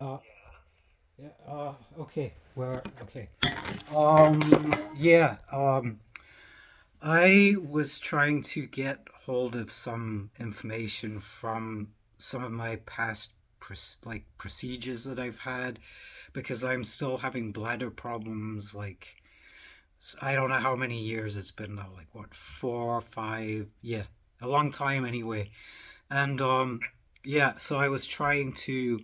Uh, yeah. Okay. Where? Okay. Yeah. I was trying to get hold of some information from some of my past procedures that I've had because I'm still having bladder problems. Like I don't know how many years it's been now. Like what, 4, 5? Yeah, a long time anyway. And yeah. So I was trying to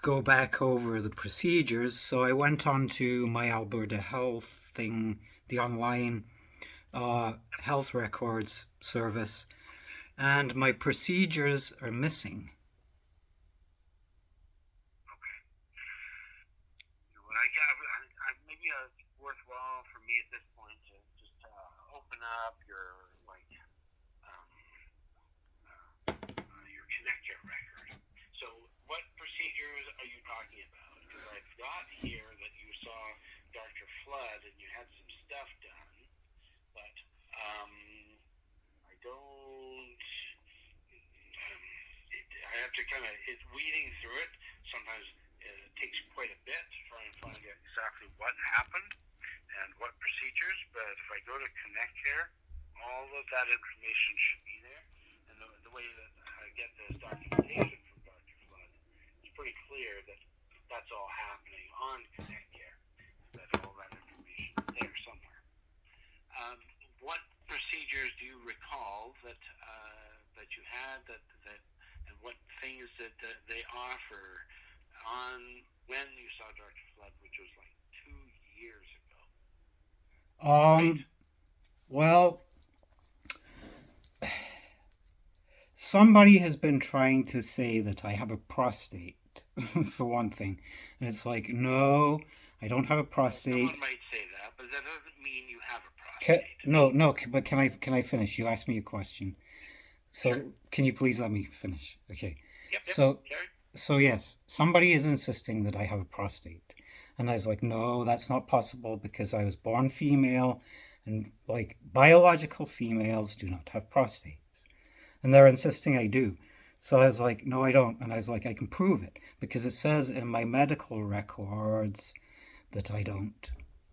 go back over the procedures. So I went on to my Alberta Health thing, the online health records service, and my procedures are missing. What maybe it's worthwhile for me at this point to just open up um, your connector record. So, what procedures are you talking about? Because I've got here that you saw Dr. Flood and you had some stuff done, but um, I don't. I have to kind of it's weeding through it. Sometimes it takes quite a bit to try and find out exactly what happened and what procedures. But if I go to Connect Care, all of that information should be there. And the way that I get this documentation from Dr. Flood, it's pretty clear that that's all happening on Connect Care. That all that information is there somewhere. Um, what procedures do you recall that you had that and what things that they offer on when you saw Dr. Flood, which was like 2 years ago, right? Um, well, somebody has been trying to say that I have a prostate, for one thing. And it's like, no, I don't have a Well, someone prostate. might say that, but that doesn't mean you have a prostate. I No, mean, no, but can I finish? You asked me a question. sure. So, can you please let me finish? Okay. Yep, yep. So, Sorry. so yes, somebody is insisting that I have a prostate. And I was like, no, that's not possible because I was born female and like biological females do not have prostates. And they're insisting I do. So I was like, no, I don't. And I was like, I can prove it because it says in my medical records that I don't.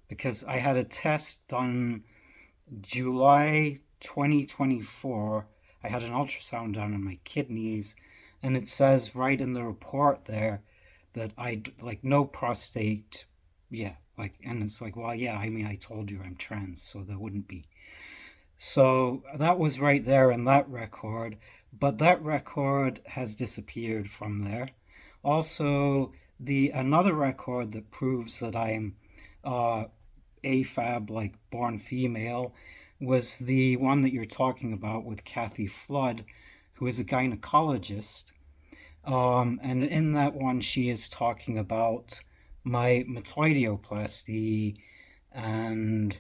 Because I had a test done July 2024. I had an ultrasound done on my kidneys, and it says right in the report there that I like no prostate. Yeah, like, and it's like, well, yeah, I mean, I told you I'm trans, so there wouldn't be. So that was right there in that record, but that record has disappeared from there. Also, the another record that proves that I'm uh, AFAB, like born female, was the one that you're talking about with Kathy Flood, who is a gynecologist. And in that one, she is talking about my metoidioplasty, and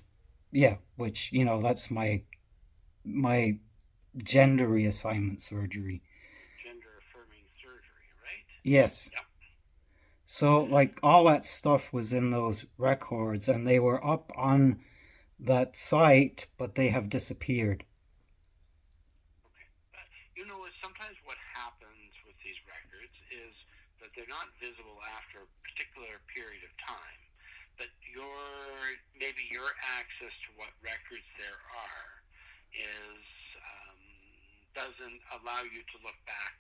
yeah, which that's my gender reassignment surgery. Gender affirming surgery, right? Yes. Yep. So like all that stuff was in those records, and they were up on that site, but they have disappeared. Okay. Sometimes what happens with these records is that they're not visible after a particular period of time. But maybe your access to what records there are is doesn't allow you to look back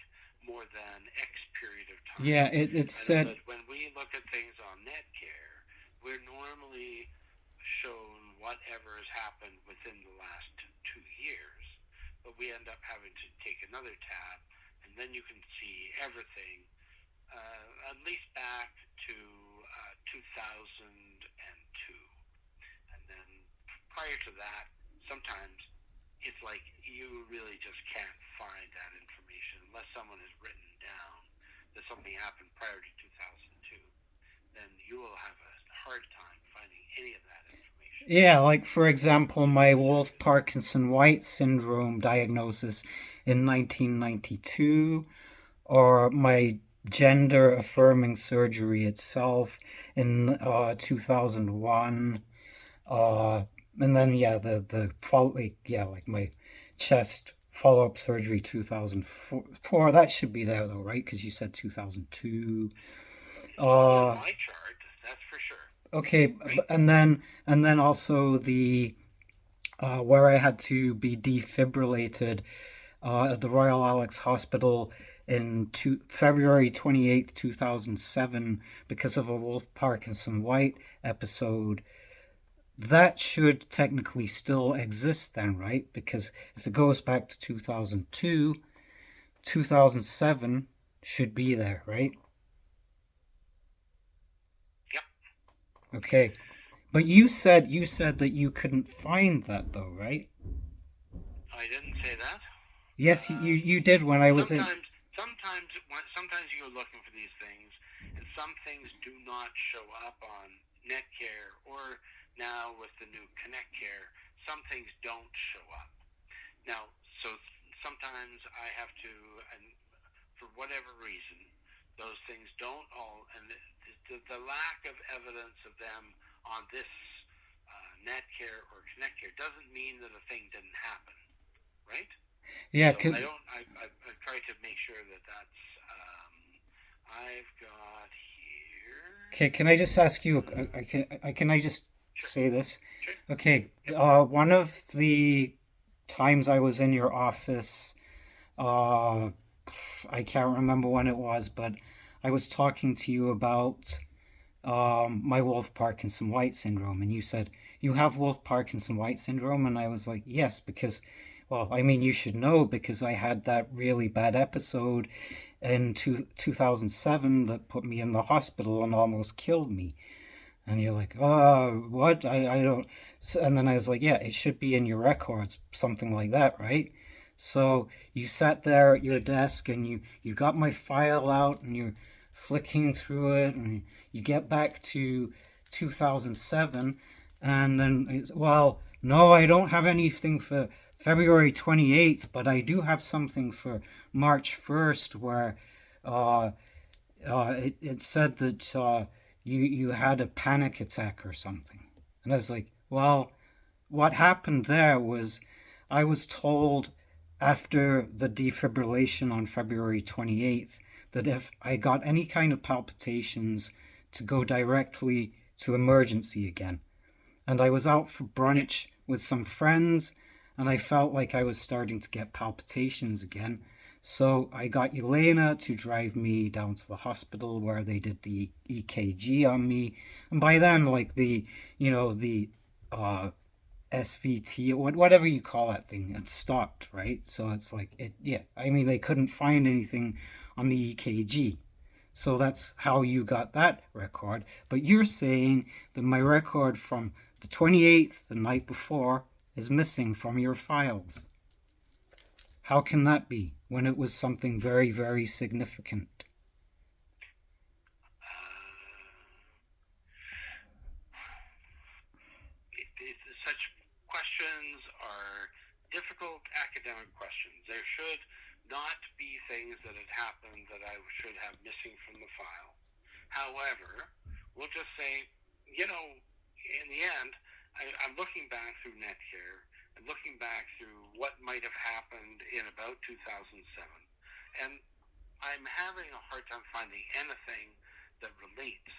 more than X period of time. Yeah, it I know said. that when we look at things on Netcare, we're normally shown whatever has happened within the last 2 years, but we end up having to take another tab, and then you can see everything at least back to 2002. And then prior to that, sometimes it's like you really just can't find that information unless someone has written down that something happened prior to 2002. Then you will have a hard time finding any of that information. Yeah, like for example, my Wolf Parkinson White syndrome diagnosis in 1992, or my gender affirming surgery itself in 2001. And then yeah, the follow like, yeah, like my chest follow up surgery 2004. That should be there though, right? Because you said 2002. Not on Uh, my chart, that's for sure. okay, Right? and then also the where I had to be defibrillated at the Royal Alex Hospital in February 28th, 2007, because of a Wolf Parkinson White episode. That should technically still exist then, right? Because if it goes back to 2002, 2007 should be there, right? Yep. Okay. But you said that you couldn't find that though, right? I didn't say that. Yes, you did when I was in. Sometimes, sometimes you're looking for these things, and some things do not show up on Netcare, or now with the new ConnectCare, some things don't show up. Now, so sometimes I have to, and for whatever reason, those things don't all, and the lack of evidence of them on this Netcare or ConnectCare doesn't mean that a thing didn't happen, right? Yeah, So I don't. I try to make sure that that's. I've got here. okay, can I just ask you? Can I just Sure. say this? Sure. Okay, Yep. one of the times I was in your office, uh, I can't remember when it was, but I was talking to you about my Wolf Parkinson White syndrome, and you said you have Wolf Parkinson White syndrome, and I was like, yes, because, well, I mean, you should know because I had that really bad episode in 2007 that put me in the hospital and almost killed me. And you're like, oh, what? I don't. And then I was like, yeah, it should be in your records, something like that, right? So you sat there at your desk and you got my file out and you're flicking through it and you get back to 2007 and then it's, well, no, I don't have anything for February 28th, but I do have something for March 1st where uh, it said that you had a panic attack or something. And I was like, well, what happened there was I was told after the defibrillation on February 28th that if I got any kind of palpitations to go directly to emergency again. And I was out for brunch with some friends and I felt like I was starting to get palpitations again. So I got Elena to drive me down to the hospital where they did the EKG on me. And by then, like the uh, SVT, whatever you call that thing, it stopped, right? So it's like, yeah. I mean, they couldn't find anything on the EKG. So that's how you got that record. But you're saying that my record from the 28th, the night before, is missing from your files. How can that be when it was something very, very significant? Such questions are difficult academic questions. There should not be things that had happened that I should have missing from the file. However, we'll just say, in the end, I'm looking back through Netcare and looking back through what might have happened in about 2007. And I'm having a hard time finding anything that relates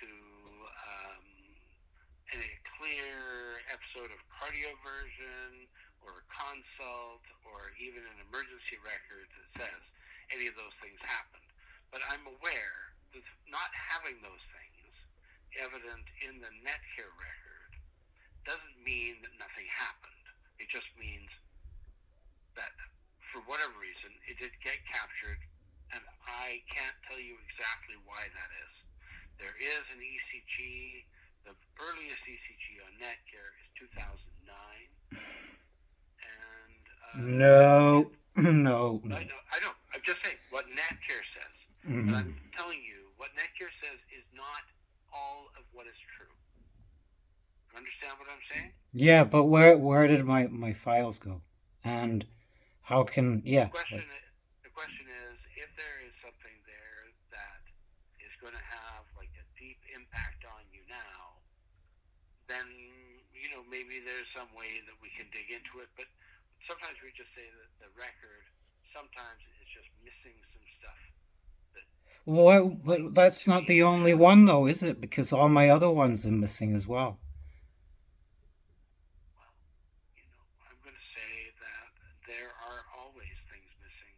to any clear episode of cardioversion or a consult or even an emergency record that says any of those things happened. But I'm aware that not having those things evident in the Netcare record doesn't mean that nothing happened. It just means that for whatever reason, it did get captured, and I can't tell you exactly why that is. There is an ECG. The earliest ECG on Netcare is 2009, and No, no, no. I know. I'm just saying what Netcare says, but I'm telling you what Netcare says is not all of what is true. Understand what I'm saying? Yeah, but where did my files go? And how can, yeah, like, The question is if there is something there that is going to have like a deep impact on you now, then maybe there's some way that we can dig into it. But sometimes we just say that the record sometimes is just missing some stuff. That Well, but that's not the only one though, is it? Because all my other ones are missing as well. Well, I'm going to say that there are always things missing.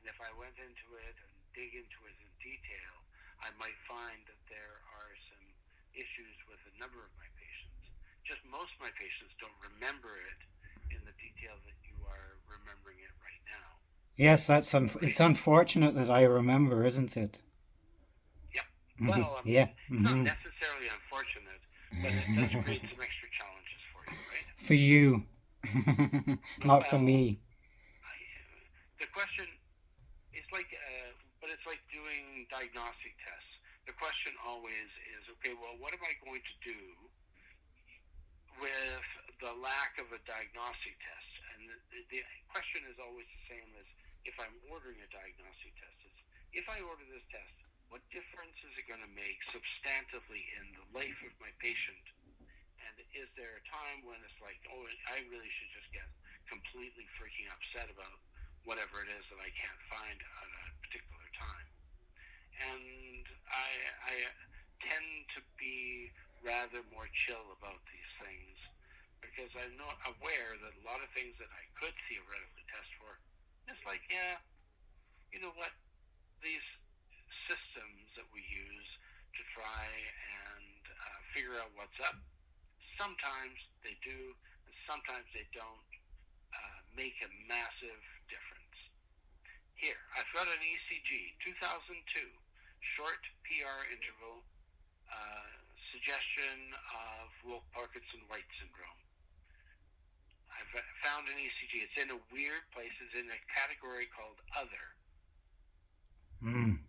And if I went into it and dig into it in detail, I might find that there are some issues with a number of my patients. Just most of my patients don't remember it in the detail that you are remembering it right now. Yes, Right? it's unfortunate that I remember, isn't it? Yep. Well, I mean, Yeah. it's not necessarily unfortunate, but it does create some extra challenges for you, right? For you, not for Well, me. I, the question is like, but it's like doing diagnostic tests. The question always is, okay, well, what am I going to do with the lack of a diagnostic test? And the question is always the same as if I'm ordering a diagnostic test. It's, if I order this test, what difference is it going to make substantively in the life of my patient? And is there a time when it's like, oh, I really should just get completely freaking upset about whatever it is that I can't find at a particular time? And I tend to be rather more chill about these things because I'm not aware that a lot of things that I could theoretically test for, it's like, yeah, you know what? These systems that we use to try and figure out what's up, sometimes they do, and sometimes they don't make a massive difference. Here, I've got an ECG, 2002, short PR interval, uh, suggestion of Wolff-Parkinson-White syndrome. I've found an ECG. It's in a weird place. It's in a category called other, Mm.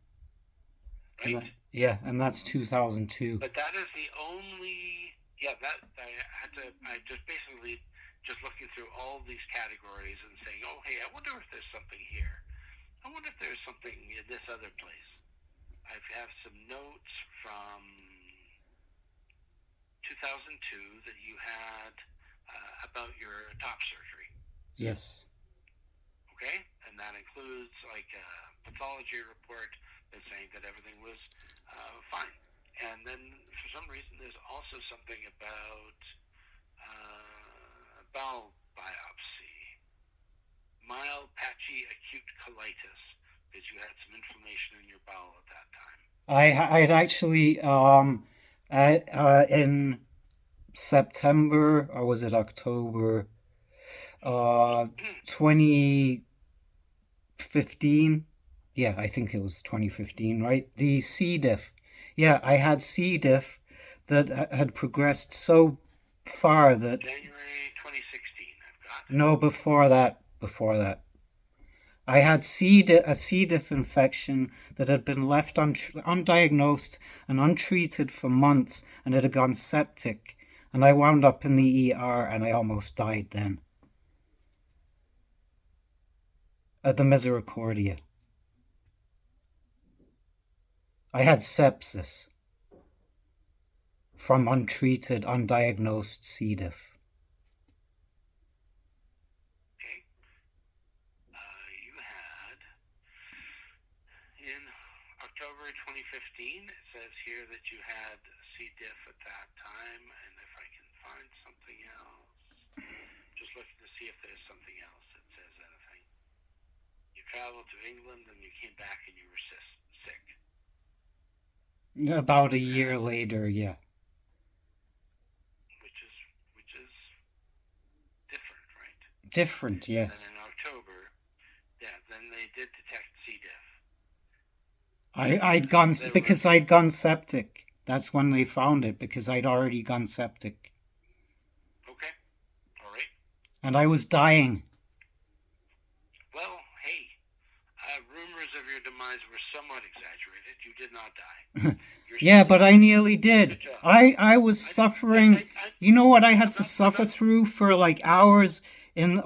right? Yeah, and that's 2002. But that is the only. Yeah, that I just basically just looking through all these categories and saying, oh, hey, I wonder if there's something here. I wonder if there's something in this other place. I have some notes from 2002 that you had about your top surgery. Yes. Okay, and that includes like a pathology report that's saying that everything was fine. And then for some reason, there's also something about bowel biopsy, mild patchy acute colitis, because you had some inflammation in your bowel at that time. I'd actually in September, or was it October, uh 2015. Yeah, I think it was 2015, right? The C. diff. Yeah, I had C. diff that had progressed so far that January 2016, I've got. no, before that. I had a C. diff infection that had been left undiagnosed and untreated for months, and it had gone septic. And I wound up in the ER, and I almost died then at the Misericordia. I had sepsis from untreated, undiagnosed C. diff. Okay, you had in October 2015. It says here that you had C. diff at that time, and if I can find something else, just looking to see if there's something else that says anything. You traveled to England and you came back and you were sick. About a You year had, later, yeah. which is different, right? Different, And then yes. in October, yeah, then they did detect C. diff, I'd and gone, there was because I'd gone septic. That's when they found it, because I'd already gone septic. okay, all right. And I was dying. Well, hey, rumors of your demise were somewhat exaggerated. You did not die. You're Yeah, still but I alive. nearly did. Good job. I was suffering. You know what I had to I'm suffer not. through for like hours in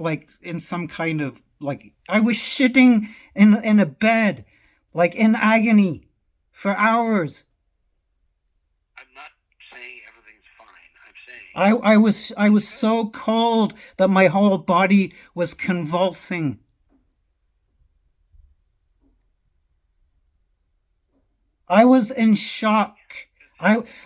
some kind of like I was shitting in a bed, like in agony for hours. I'm not saying everything's fine. I'm saying I was because so cold that my whole body was convulsing. I was in shock.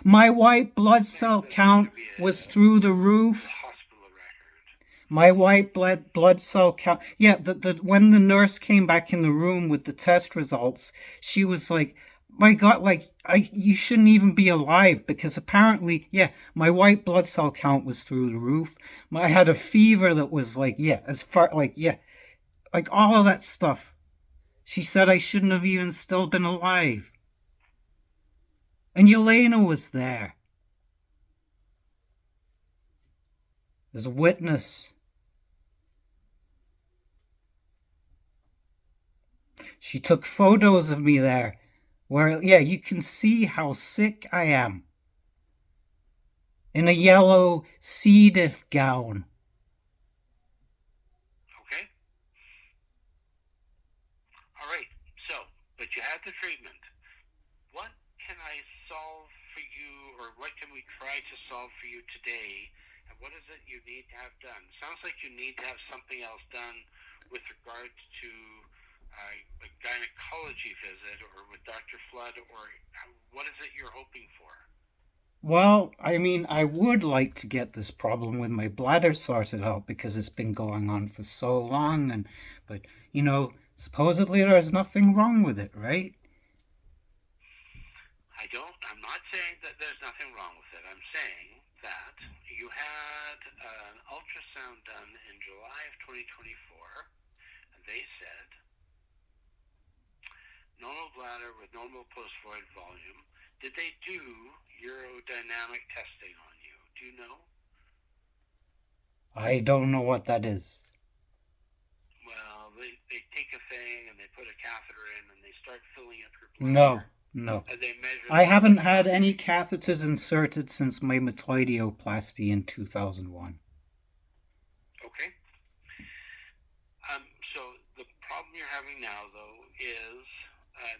My white blood cell count was through the roof. Hospital record. My white blood cell count. Yeah, when the nurse came back in the room with the test results, she was like, "My God, like you shouldn't even be alive," because apparently, yeah, my white blood cell count was through the roof. I had a fever that was like, yeah, as far like yeah, like all of that stuff. She said I shouldn't have even still been alive. And Yelena was there as a witness. She took photos of me there where, yeah, you can see how sick I am. In a yellow C. diff gown. Okay? All right. So, but you had the treatment. What can I solve for you, or what can we try to solve for you today? And what is it you need to have done? Sounds like you need to have something else done with regards to a gynecology visit, or with Dr. Flood, or what is it you're hoping for? Well, I mean, I would like to get this problem with my bladder sorted out because it's been going on for so long, but supposedly there's nothing wrong with it, right? I'm not saying that there's nothing wrong with it. I'm saying that you had an ultrasound done in July of 2024, and they said normal bladder with normal post-void volume. Did they do urodynamic testing on you? Do you know? I don't know what that is. Well, they take a thing and they put a catheter in and they start filling up your bladder. No. I haven't had any catheters inserted since my metoidioplasty in 2001. Okay. So the problem you're having now, though, is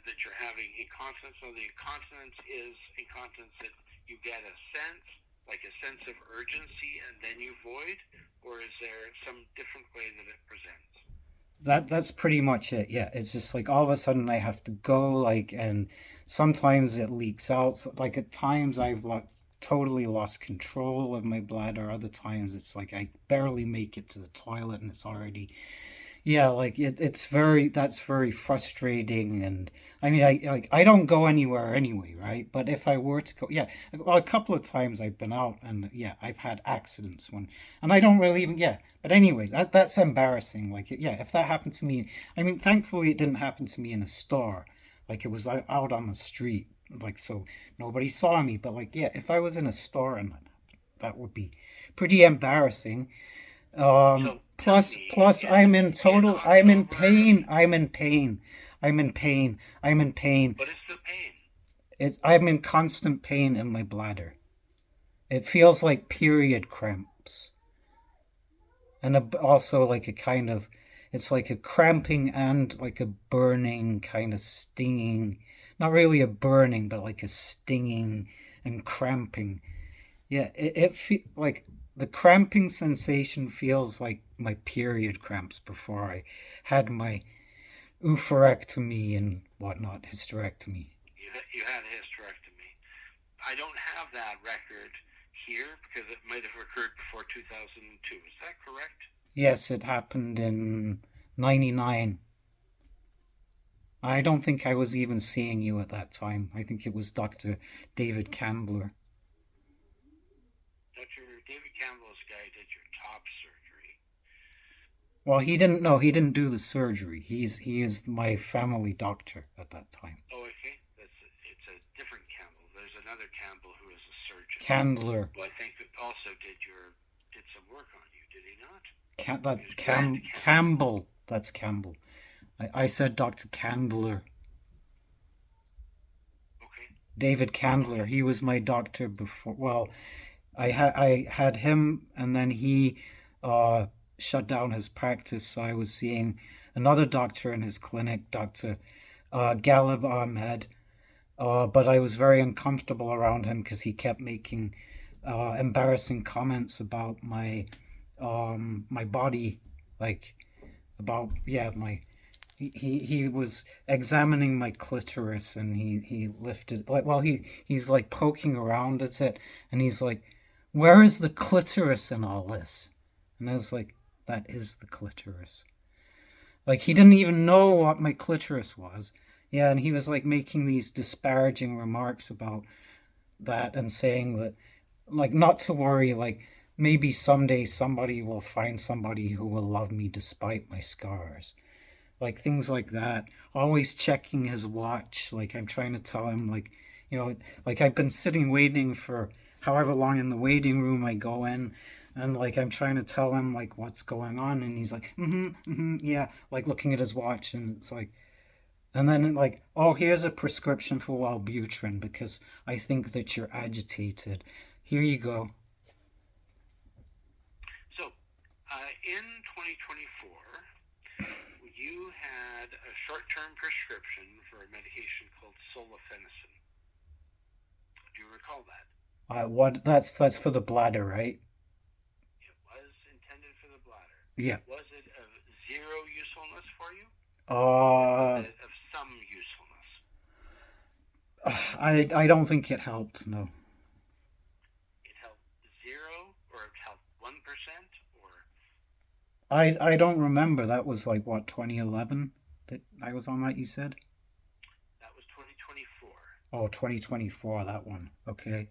that you're having incontinence. So the incontinence is incontinence that you get a sense of urgency, and then you void, or is there some different way that it presents? That's pretty much it. Yeah, it's just like all of a sudden I have to go, and sometimes it leaks out. So, like at times I've totally lost control of my bladder. Other times it's like I barely make it to the toilet and it's already, yeah, like that's very frustrating. And I mean, I don't go anywhere anyway, right? But if I were to go, yeah, well, a couple of times I've been out and yeah, I've had accidents and I don't really even, yeah. But anyway, that's embarrassing. Like, yeah, if that happened to me, I mean, thankfully it didn't happen to me in a store. Like it was out on the street, like so nobody saw me. But like, yeah, if I was in a store and that would be pretty embarrassing. Plus, I'm in pain. I'm in pain. What is the pain? I'm in constant pain in my bladder. It feels like period cramps. And also like it's like a cramping and like a burning kind of stinging. Not really a burning, but like a stinging and cramping. Yeah, it like the cramping sensation feels like my period cramps before I had my oophorectomy and whatnot, hysterectomy. You had a hysterectomy. I don't have that record here because it might have occurred before 2002. Is that correct? Yes, it happened in 99. I don't think I was even seeing you at that time. I think it was Dr. David Candler. Dr. David Campbell's guy did your top surgery. Well, he didn't do the surgery. He is my family doctor at that time. Oh, okay. It's a different Campbell. There's another Campbell who is a surgeon. Candler. Who I think also did some work on you, did he not? Campbell. That's Campbell. I said Dr. Candler. Okay. David Candler. He was my doctor before. Well, I had him, and then he shut down his practice. So I was seeing another doctor in his clinic, Dr. Galib Ahmed. But I was very uncomfortable around him because he kept making embarrassing comments about my body, like about he was examining my clitoris, and he lifted, like, well, he's like poking around at it, and he's like, where is the clitoris in all this? And I was like, that is the clitoris. Like, he didn't even know what my clitoris was. Yeah, and he was like making these disparaging remarks about that, and saying that, like, not to worry, like, maybe someday somebody will find somebody who will love me despite my scars. Like, things like that. Always checking his watch. Like, I'm trying to tell him, like, you know, like, I've been sitting waiting for however long in the waiting room I go in, and like, I'm trying to tell him like what's going on, and he's like, yeah, like looking at his watch, and it's like, and then like, oh, here's a prescription for Wellbutrin because I think that you're agitated. Here you go. So, in 2024, you had a short-term prescription for a medication called solifenacin. Do you recall that? What? That's for the bladder, right? It was intended for the bladder. Yeah. Was it of zero usefulness for you? Or was Uh, it of some usefulness? I don't think it helped. No. It helped zero, or it helped 1%, or I don't remember. That was like what, 2011 that I was on that, you said? that was 2024. Oh, 2024, that one. Okay.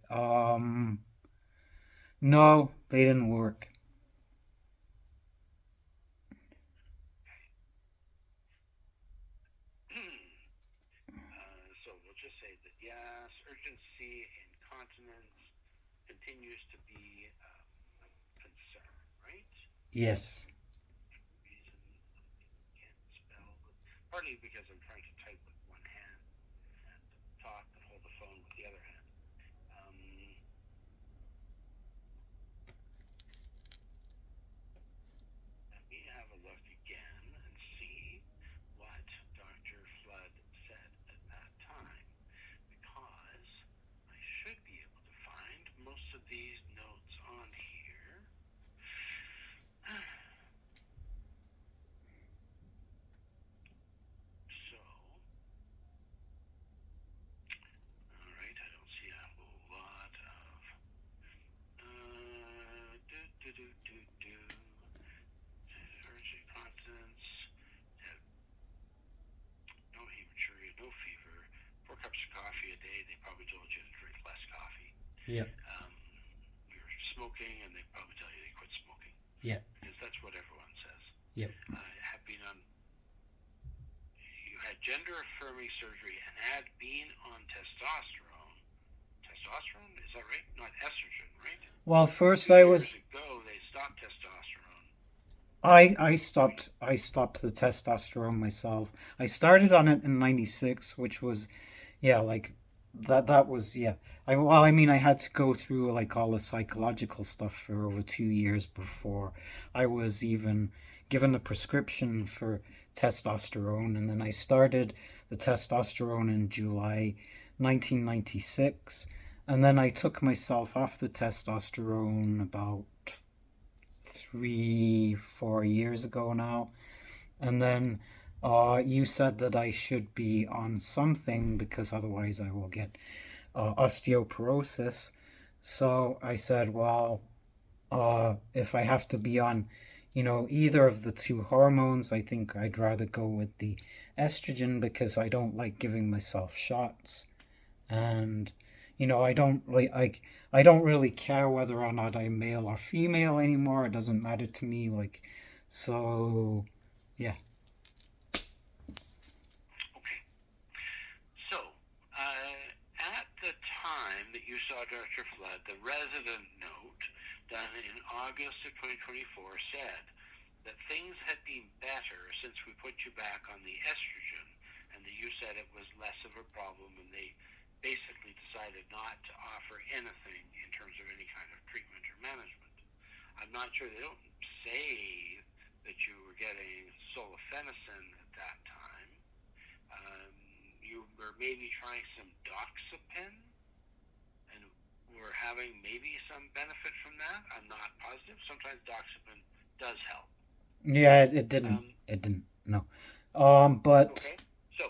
No, they didn't work. So we'll just say that yes, urgency, incontinence continues to be a concern, right? Yes. Reason I can't spell, partly because I'm trying to type with one hand and talk and hold the phone with the other hand. Um, Let me have a look again and see what Dr. Flood said at that time, because I should be able to find most of these notes on here. So, all right, I don't see a whole lot of do do do do do urgent continence, have no hematuria, no fever, 4 cups of coffee a day. They probably told you to drink less coffee. Yeah. Um, you're smoking, and they probably tell you they quit smoking, Yeah. because that's what everyone says. Yep. Have been on. You had gender affirming surgery and had been on testosterone. Testosterone, is that right? Not estrogen, right? Well, first 2 I years was ago, they stopped testosterone. I stopped the testosterone myself. I started on it in '96, which was, yeah, like, that was, yeah. I mean, I had to go through like all the psychological stuff for over 2 years before I was even given a prescription for testosterone, and then I started the testosterone in July 1996, and then I took myself off the testosterone about 3, 4 years ago now. And then you said that I should be on something because otherwise I will get osteoporosis. So I said, well, if I have to be on, either of the two hormones, I think I'd rather go with the estrogen because I don't like giving myself shots. And I don't really care whether or not I'm male or female anymore. It doesn't matter to me. Like, so, yeah. Okay. So, at the time that you saw Dr. Flood, the resident note done in August of 2024 said that things had been better since we put you back on the estrogen, and that you said it was less of a problem, and they basically decided not to offer anything in terms of any kind of treatment or management. I'm not sure, they don't say that you were getting solifenacin at that time. You were maybe trying some doxepin and were having maybe some benefit from that. I'm not positive. Sometimes doxepin does help. Yeah, it didn't. Um, It didn't. No. But Okay, so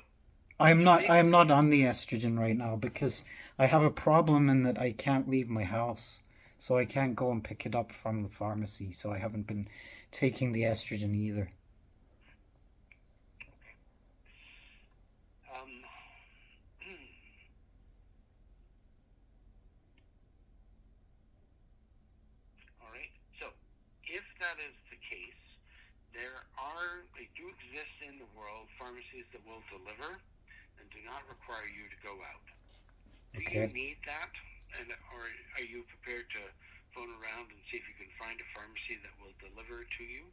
I'm you not may be I'm not on the estrogen right now because I have a problem in that I can't leave my house. So I can't go and pick it up from the pharmacy. So I haven't been taking the estrogen either. um, all right. So if that is the case, they do exist in the world pharmacies that will deliver and do not require you to go out. Do you Okay. need that? Or are you prepared to phone around and see if you can find a pharmacy that will deliver to you?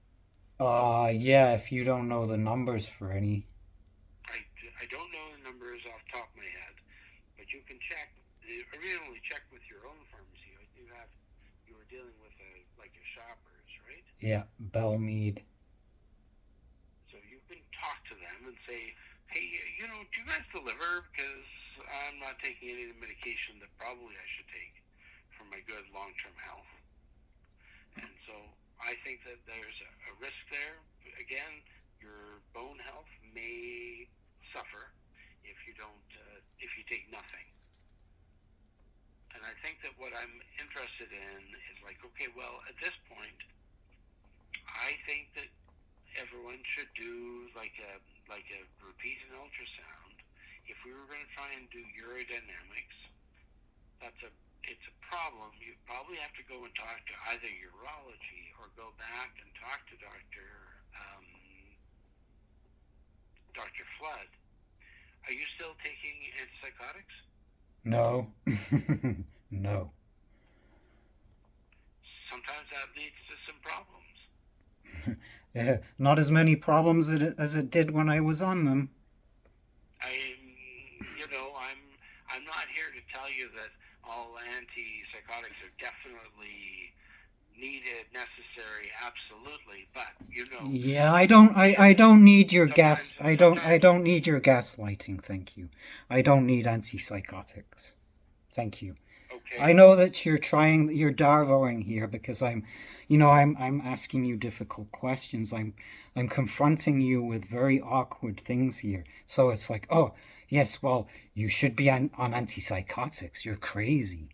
Yeah, if you don't know the numbers for any. I, I don't know the numbers off the top of my head, but you can check. Originally, check with your own pharmacy. You were dealing with a Shoppers, right? Yeah, Belmead. So you can talk to them and say, hey, do you guys deliver? Because I'm not taking any of the medication that probably I should take for my good long-term health. And so I think that there's a risk there. Again, your bone health may suffer if you take nothing. And I think that what I'm interested in is like, okay, well, at this point, I think that everyone should do like a repeated ultrasound. If we were going to try and do urodynamics, that's a it's a problem. You probably have to go and talk to either urology or go back and talk to Dr. Flood. Are you still taking antipsychotics? No. No. Sometimes that leads to some problems. Not as many problems as it did when I was on them. I'm not here to tell you that all antipsychotics are definitely needed, necessary, absolutely. But Yeah, I don't need your gas. I sometimes, don't need your gaslighting. Thank you. I don't need antipsychotics. Thank you. I okay, know that you're darvoing here because I'm asking you difficult questions. I'm confronting you with very awkward things here. So it's like, oh, yes, well, you should be on antipsychotics. You're crazy.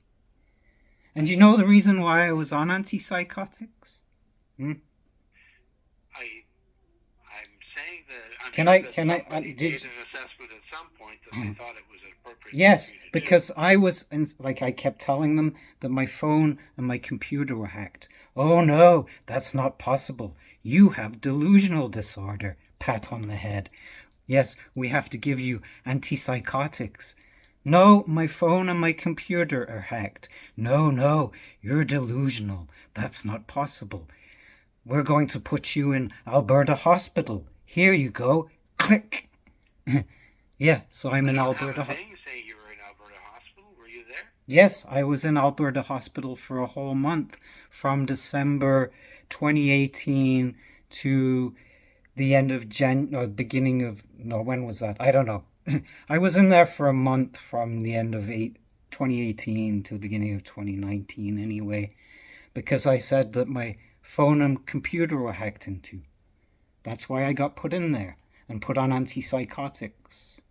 And you know the reason why I was on antipsychotics? Hmm? I I'm saying that I'm Can sure I, that can I, somebody did, made an assessment at some point that they thought it was an appropriate thing for yes, you to do. because I was, like, I kept telling them that my phone and my computer were hacked. Oh no, that's not possible. You have delusional disorder. Pat on the head. Yes, we have to give you antipsychotics. No, my phone and my computer are hacked. No, no, you're delusional. That's not possible. We're going to put you in Alberta Hospital. Here you go. Click. Yeah, so I'm I in don't have a Alberta. thing saying you were in Alberta Hospital. Were you there? Yes, I was in Alberta Hospital for a whole month from December 2018 to the end of beginning of, no, when was that? I don't know. I was in there for a month from the end of 2018 to the beginning of 2019 anyway, because I said that my phone and computer were hacked into. That's why I got put in there and put on antipsychotics.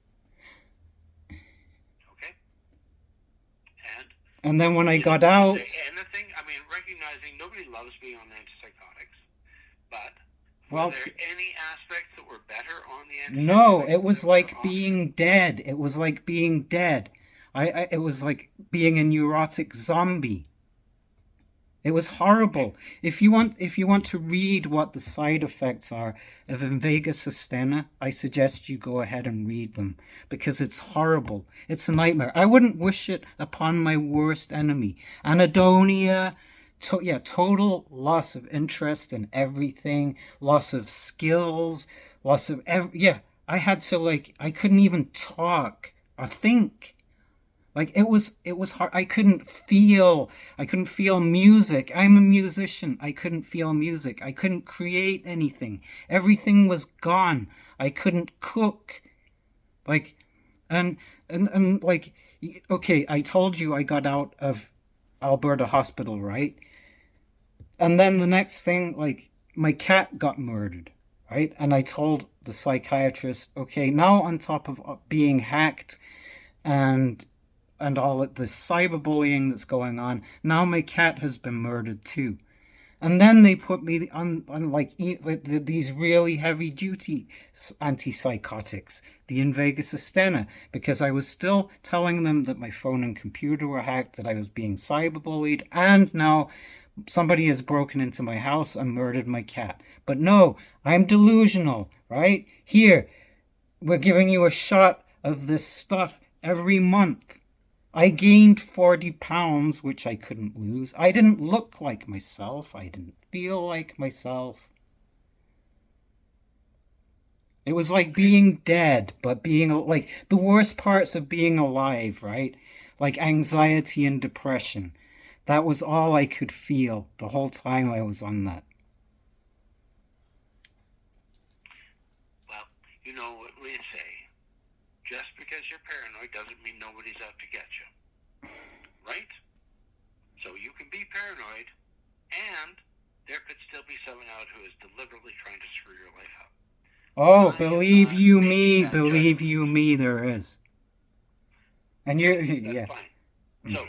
Okay. And And then when I is, got is there out, anything? I mean, recognizing nobody loves being on antipsychotics, but were well, there any aspects that were better on the no, antipsychotics it was that were like off? being dead. It was like being dead. It was like being a neurotic zombie. It was Okay. horrible. If you want to read what the side effects are of Invega Sustenna, I suggest you go ahead and read them because it's horrible. It's a nightmare. I wouldn't wish it upon my worst enemy. Anhedonia, yeah, total loss of interest in everything, loss of skills, yeah. I had to I couldn't even talk or think. Like it was hard. I couldn't feel music. I'm a musician. I couldn't feel music. I couldn't create anything. Everything was gone. I couldn't cook. Like and like okay, I told you I got out of Alberta Hospital, right? And then the next thing, like, my cat got murdered, right? And I told the psychiatrist, okay, now on top of being hacked and all of the cyberbullying that's going on, now my cat has been murdered too. And then they put me on like these really heavy duty antipsychotics, the Invega Sustenna, because I was still telling them that my phone and computer were hacked, that I was being cyberbullied, and now somebody has broken into my house and murdered my cat. But no, I'm delusional, right? Here, we're giving you a shot of this stuff every month. I gained 40 pounds, which I couldn't lose. I didn't look like myself. I didn't feel like myself. It was like being dead, but being like the worst parts of being alive, right? Like anxiety and depression. That was all I could feel the whole time I was on that. Well, you know what we say. Just because you're paranoid doesn't mean nobody's out to get you. Right? So you can be paranoid, and there could still be someone out who is deliberately trying to screw your life up. Oh, believe you me, there is. And you're, That's yeah. fine. So,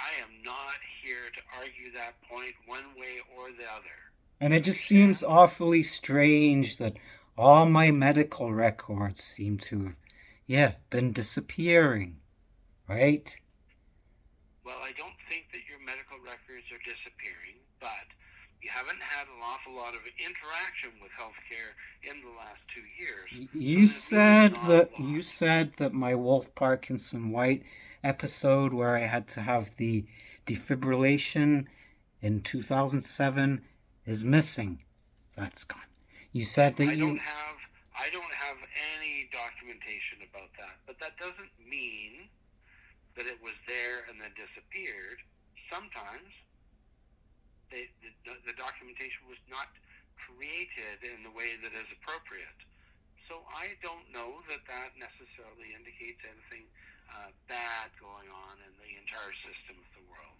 I am not here to argue that point one way or the other. And it just seems awfully strange that all my medical records seem to have, been disappearing, right? Well, I don't think that your medical records are disappearing, but you haven't had an awful lot of interaction with healthcare in the last 2 years. You said that my Wolf Parkinson White episode where I had to have the defibrillation in 2007 is missing. That's gone. You said that I don't have any documentation about that, but that doesn't mean that it was there and then disappeared. Sometimes the documentation was not created in the way that is appropriate. So I don't know that necessarily indicates anything bad going on in the entire system of the world.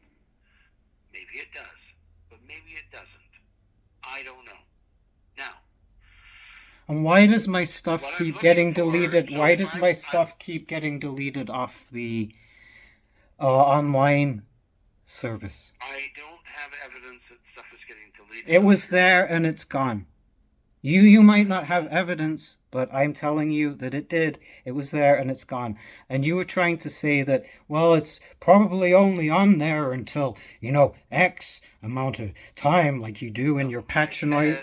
Maybe it does, but maybe it doesn't. I don't know. Now, and why does my stuff keep getting deleted? Why does my stuff keep getting deleted off the online service? I don't have evidence that stuff is getting deleted. It was there and it's gone. You might not have evidence, but I'm telling you that it did. It was there and it's gone. And you were trying to say that, well, it's probably only on there until, X amount of time, like you do in your patronizing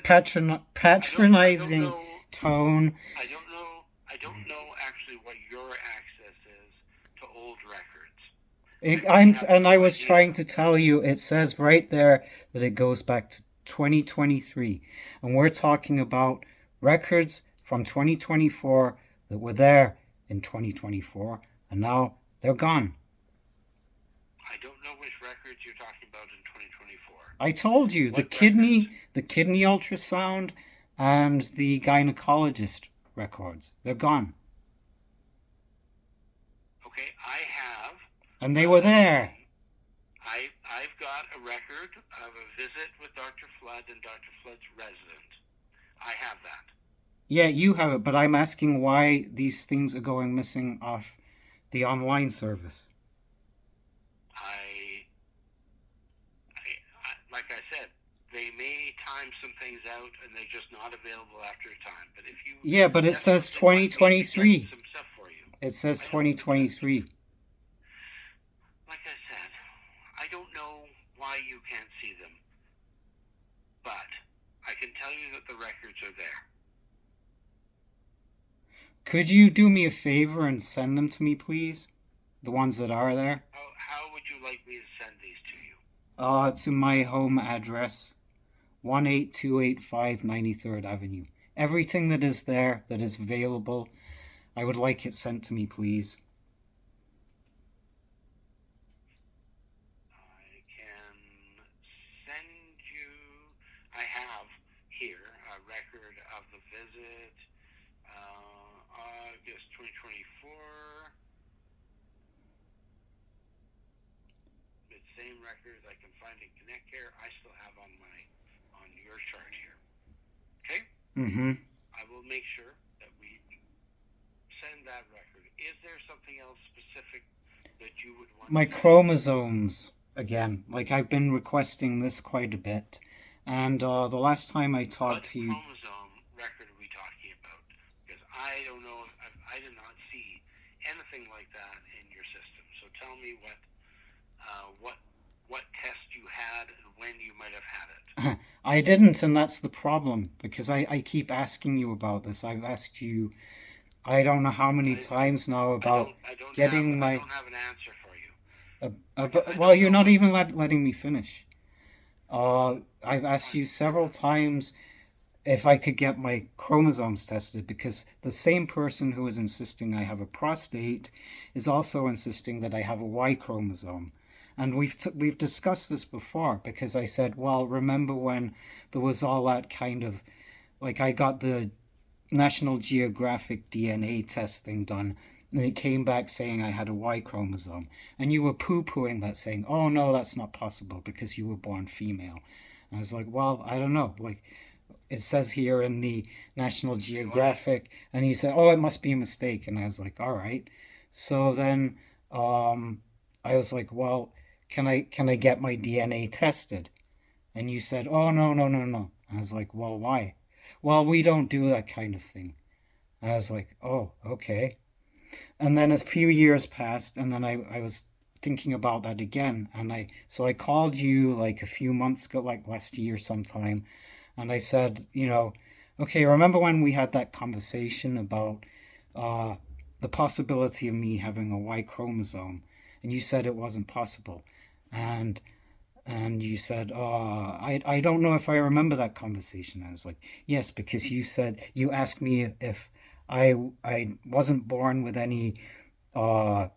tone. I don't know actually what your access is to old records. I was trying to tell you, it says right there that it goes back to 2023. And we're talking about records from 2024 that were there in 2024, and now they're gone. I don't know which records you're talking about in 2024. I told you, the kidney ultrasound and the gynecologist records. They're gone. Okay, I have. And they were there. I've got a record of a visit with Dr. Flood and Dr. Flood's resident. I have that. Yeah, you have it, but I'm asking why these things are going missing off the online service. Like I said, they may time some things out and they're just not available after a time. But if you but it says 2023. Some stuff for you. It says 2023. Like I said, I don't know why you can't see them, but I can tell you that the records are there. Could you do me a favor and send them to me, please? The ones that are there? How would you like me to send these to you? To my home address, 18285 93rd Avenue. Everything that is there, that is available, I would like it sent to me, please. I have here a record of the visit, August 2024. The same records I can find in ConnectCare, I still have on your chart here. Okay? Mm-hmm. I will make sure that we send that record. Is there something else specific that you would want My to see? chromosomes again. Like I've been requesting this quite a bit, and the last time I What talked to you, chromosome record are we talking about? Because I don't know. I did not see anything like that in your system. So tell me uh, what what test you had and when you might have had it. I didn't, and that's the problem because I keep asking you about this. I've asked you, I don't know how many I, times now about getting I my. don't have an answer for you because But, I well, don't you're know not what. even letting me finish. I've asked Fine, you fair several enough. times if I could get my chromosomes tested because the same person who is insisting I have a prostate is also insisting that I have a Y chromosome. And we've discussed this before because I said, well, remember when there was all that kind of like I got the National Geographic DNA testing done and it came back saying I had a Y chromosome. And you were poo pooing that, saying, oh no, that's not possible because you were born female. And I was like, well, I don't know. Like, it says here in the National What? Geographic, and he said, "Oh, it must be a mistake." And I was like, "All right." So then, I was like, "Well, can I get my DNA tested?" And you said, "Oh, no, no, no, no." I was like, "Well, why?" "Well, we don't do that kind of thing." And I was like, "Oh, okay." And then a few years passed, and then I was thinking about that again, and I called you like a few months ago, like last year sometime, and I said, okay, remember when we had that conversation about uh, the possibility of me having a Y chromosome, and you said it wasn't possible, and you said, I don't know if I remember that conversation. I was like, yes, because you asked me if I wasn't born with any uh,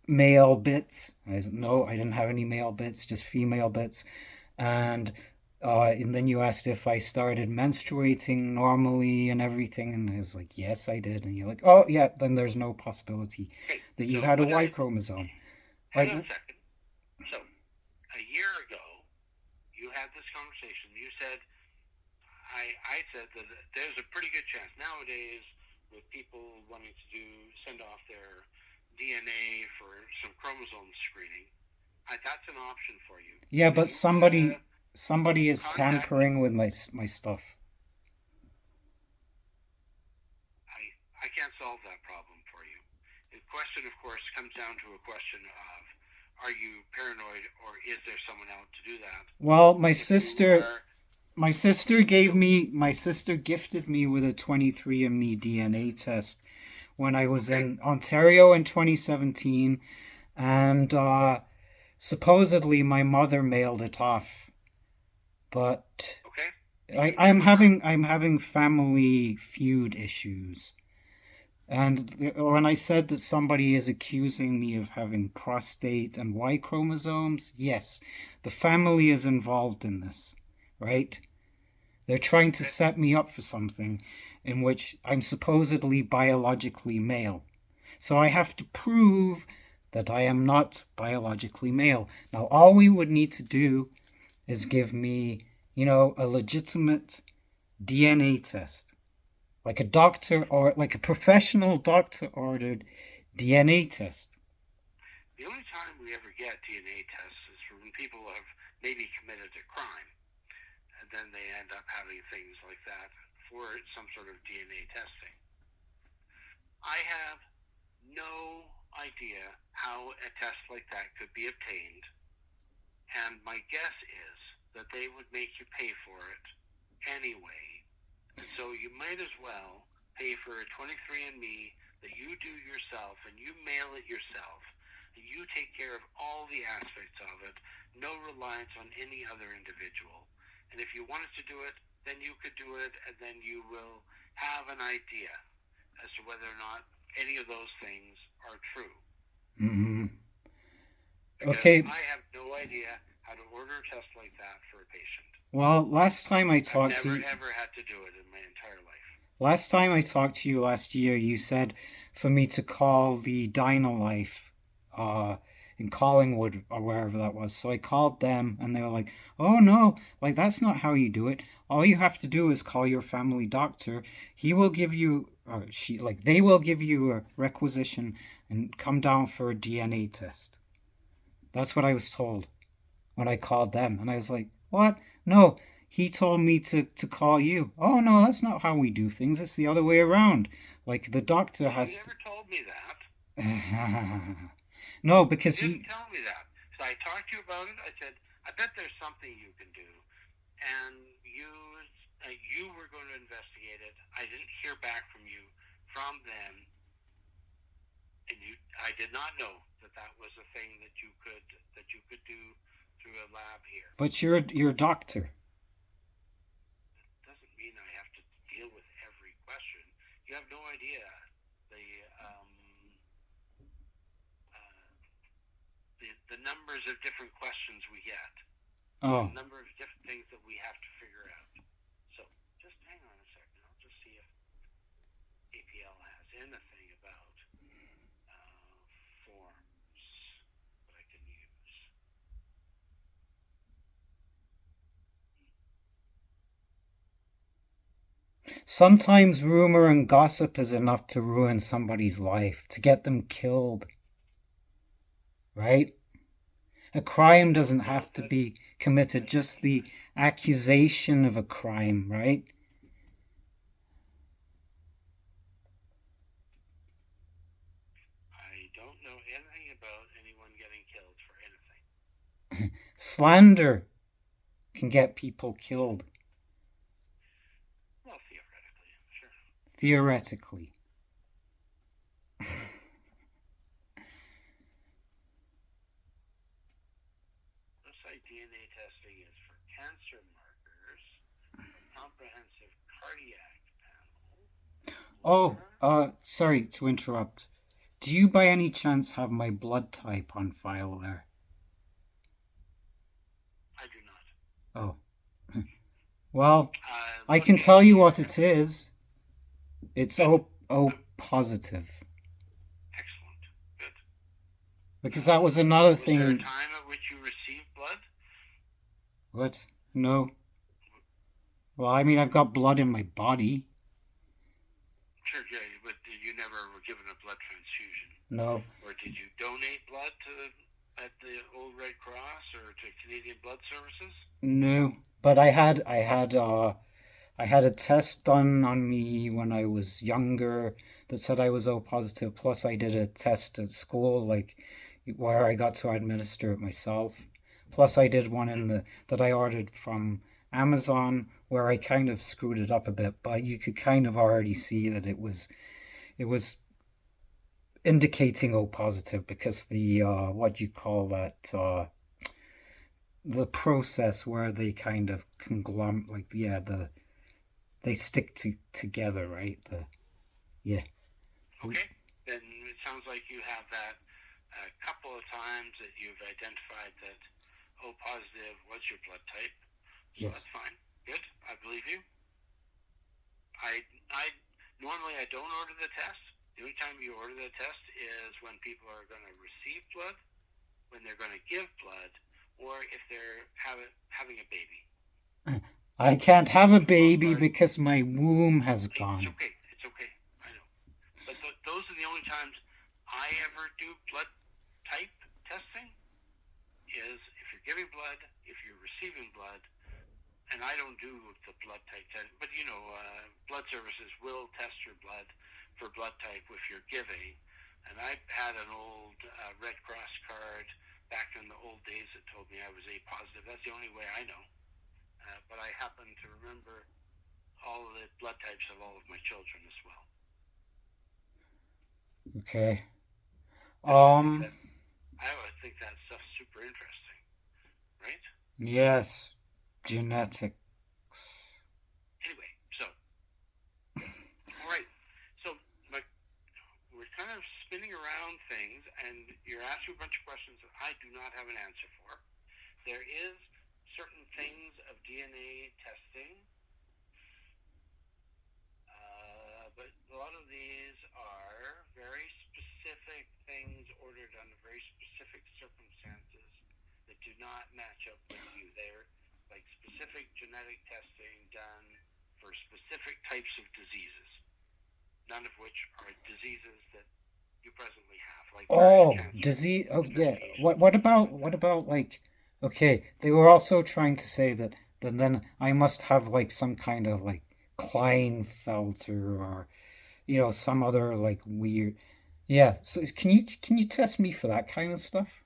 male bits. I said, no, I didn't have any male bits, just female bits. And then you asked if I started menstruating normally and everything, and I was like, yes, I did. And you're like, oh yeah, then there's no possibility Okay. that you So had a what Y I chromosome. hang Like, on a second. So a year ago, you had this conversation. You said I said that there's a pretty good chance nowadays with people wanting to send off their DNA for some chromosome screening. That's an option for you. yeah, So but you could somebody is contact. tampering with my stuff. I I can't solve that problem for you. The question, of course, comes down to a question of: are you paranoid, or is there someone out to do that? Well, If you are, so my sister gifted me with a 23andMe DNA test when I was okay, in Ontario in 2017, and supposedly my mother mailed it off. But okay, you I'm never heard. having family feud issues. And when I said that somebody is accusing me of having prostate and Y chromosomes, yes, the family is involved in this, right? They're trying to Okay, set me up for something in which I'm supposedly biologically male. So I have to prove that I am not biologically male. Now, all we would need to do is give me, a legitimate DNA test, like a doctor or like a professional doctor ordered DNA test. the only time we ever get DNA tests is for when people have maybe committed a crime, and then they end up having things like that for some sort of DNA testing. I have no idea how a test like that could be obtained, and my guess is that they would make you pay for it anyway. And so you might as well pay for a 23andMe that you do yourself and you mail it yourself. And you take care of all the aspects of it, no reliance on any other individual. And if you wanted to do it, then you could do it, and then you will have an idea as to whether or not any of those things are true. Mm-hmm. Because Okay. I have no idea how to order a test like that for a patient. Well, I've never ever had to do it in my entire life. last time I talked to you last year, you said for me to call the Dynalife uh, in Collingwood or wherever that was. So I called them and they were like, "Oh no, like that's not how you do it. All you have to do is call your family doctor. He will give you they will give you a requisition and come down for a DNA test." That's what I was told when I called them. And I was like, "What? No, he told me to call you." "Oh, no, that's not how we do things. It's the other way around. Like, the doctor You has never told me that. to." No, You because didn't you. tell me that. So I talked to you about it. I said, I bet there's something you can do. And you were going to investigate it. I didn't hear back from them, and I did not know that was a thing that you could do through a lab here. But you're a doctor. Doesn't mean I have to deal with every question. You have no idea the um, the numbers of different questions we get. Oh, The number of different things that we have to figure out. So just hang on a second. I'll just see if APL has anything about forms that I can use. sometimes rumor and gossip is enough to ruin somebody's life, to get them killed, right? A crime doesn't have to be committed, just the accusation of a crime, right? I don't know anything about anyone getting killed for anything. Slander can get people killed, Well, theoretically, sure. theoretically. Looks like DNA testing is for cancer markers, a comprehensive cardiac panel. Oh, sorry to interrupt. Do you by any chance have my blood type on file there? I do not. Oh. Well, I can tell you what it is. It's O positive. Excellent. Good. Because that was another Was there a thing. time at which you received blood? What? No. Well, I mean, I've got blood in my body. Sure, yeah, but you never were given a blood transfusion. No. Or did you donate blood at the old Red Cross or to Canadian Blood Services? No. But I had a test done on me when I was younger that said I was O positive. Plus, I did a test at school, like where I got to administer it myself. Plus, I did one that I ordered from Amazon where I kind of screwed it up a bit, but you could kind of already see that it was indicating O positive because the what you call that the process where they kind of conglomerate, like, yeah, they stick together, right? Yeah. Okay, then it sounds like you have that a couple of times that you've identified that O positive was your blood type. So Yes. that's fine. Good. I believe you. I normally I don't order the test. The only time you order the test is when people are going to receive blood, when they're going to give blood, or if they're having a baby. I can't have a baby because my womb has gone. It's okay. It's okay. I know. But those are the only times I ever do blood type testing. Is if you're giving blood, if you're receiving blood, and I don't do the blood type test. But blood services will test your blood for blood type if you're giving. And I had an old Red Cross card back in the old days that told me I was A positive. That's the only way I know. But I happen to remember all of the blood types of all of my children as well. Okay. I would think that stuff's super interesting, right? Yes. Genetics. Anyway, so all right. So we're kind of spinning around things, and you're asking a bunch of questions that I do not have an answer for. There is certain things of DNA testing, but a lot of these are very specific things ordered under very specific circumstances. not match up with you. They're like specific genetic testing done for specific types of diseases, none of which are diseases that you presently have, like breast Oh, cancer, disease. Oh, yeah. investigation, What about like what that. about like? Okay, they were also trying to say that then I must have like some kind of like Klinefelter or some other like weird. Yeah. So can you test me for that kind of stuff?